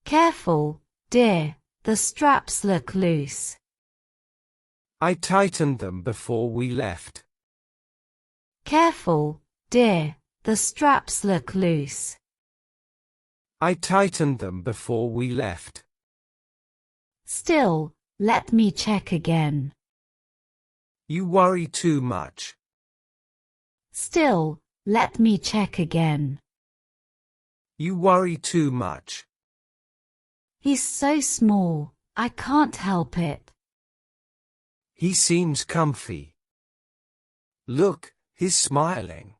Careful, dear, the straps look loose. I tightened them before we left. Careful, dear, the straps look loose. I tightened them before we left. Still, let me check again. You worry too much. Still, let me check again. You worry too much. He's so small, I can't help it. He seems comfy. Look, he's smiling.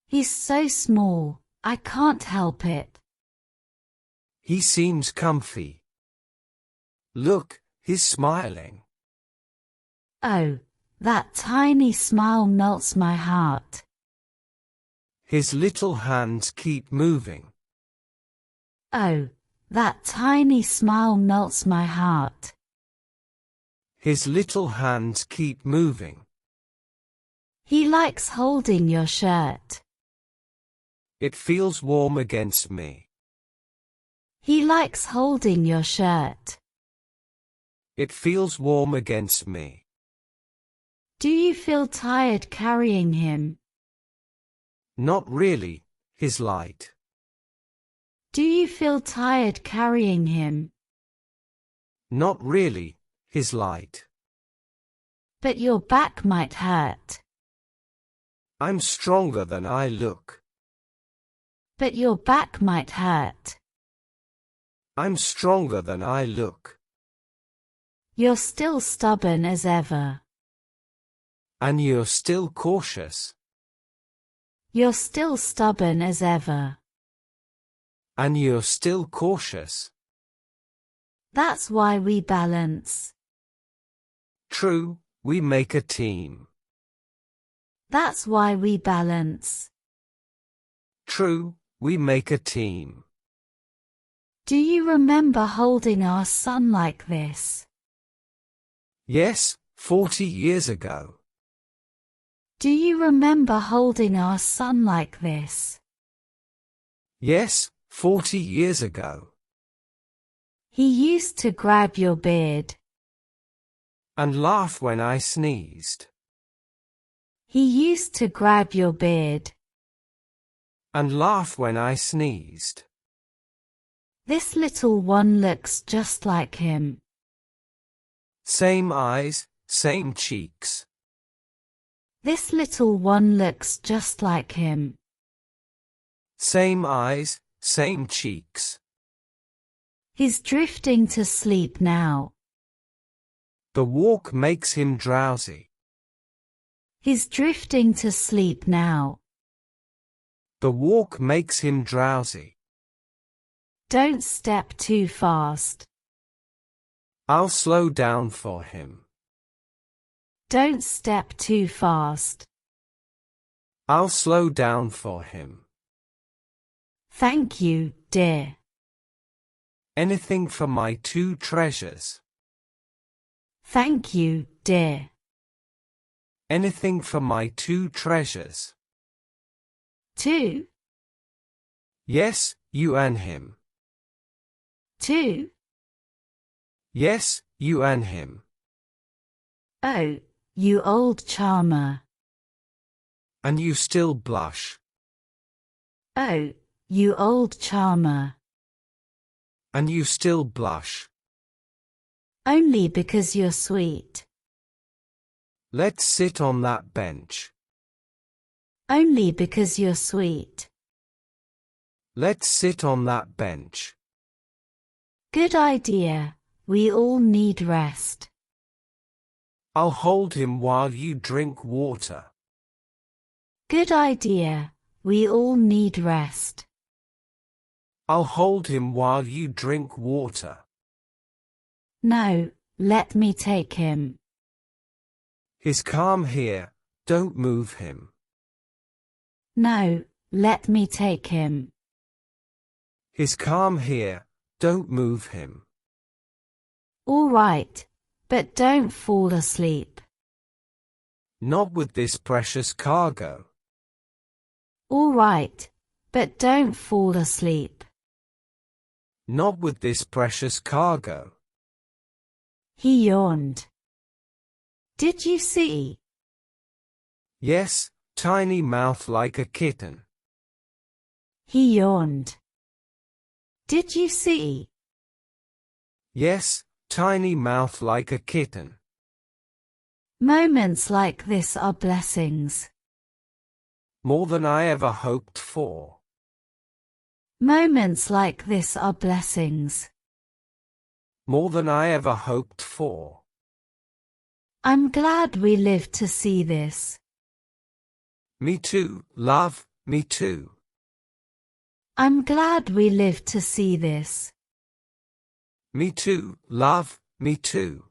He's so small, I can't help it. He seems comfy. Look, he's smiling. Oh, that tiny smile melts my heart. His little hands keep moving. Oh, that tiny smile melts my heart. His little hands keep moving. He likes holding your shirt. It feels warm against me. He likes holding your shirt. It feels warm against me. Do you feel tired carrying him? Not really, he's light. Do you feel tired carrying him? Not really, he's light. But your back might hurt. I'm stronger than I look. But your back might hurt. I'm stronger than I look. You're still stubborn as ever. And you're still cautious. You're still stubborn as ever. And you're still cautious. That's why we balance. True, we make a team. That's why we balance. True, we make a team. Do you remember holding our son like this? Yes, 40 years ago. Do you remember holding our son like this? Yes, 40 years ago. He used to grab your beard. And laugh when I sneezed. He used to grab your beard. And laugh when I sneezed. This little one looks just like him. Same eyes, same cheeks. This little one looks just like him. Same eyes, same cheeks. He's drifting to sleep now. The walk makes him drowsy. He's drifting to sleep now. The walk makes him drowsy. Don't step too fast. I'll slow down for him. Don't step too fast. I'll slow down for him. Thank you, dear. Anything for my two treasures. Thank you, dear. Anything for my two treasures. Two. Yes, you and him. Two. Yes, you and him. Oh, you old charmer. And you still blush. Oh, you old charmer. And you still blush. Only because you're sweet. Let's sit on that bench. Only because you're sweet. Let's sit on that bench. Good idea. We all need rest. I'll hold him while you drink water. Good idea. We all need rest. I'll hold him while you drink water. No, let me take him. He's calm here, don't move him. No, let me take him. He's calm here, don't move him. All right, but don't fall asleep. Not with this precious cargo. All right, but don't fall asleep. Not with this precious cargo. He yawned. Did you see? Yes, tiny mouth like a kitten. He yawned. Did you see? Yes, tiny mouth like a kitten. Moments like this are blessings. More than I ever hoped for. Moments like this are blessings. More than I ever hoped for. I'm glad we lived to see this. Me too, love, me too. I'm glad we lived to see this. Me too, love, me too.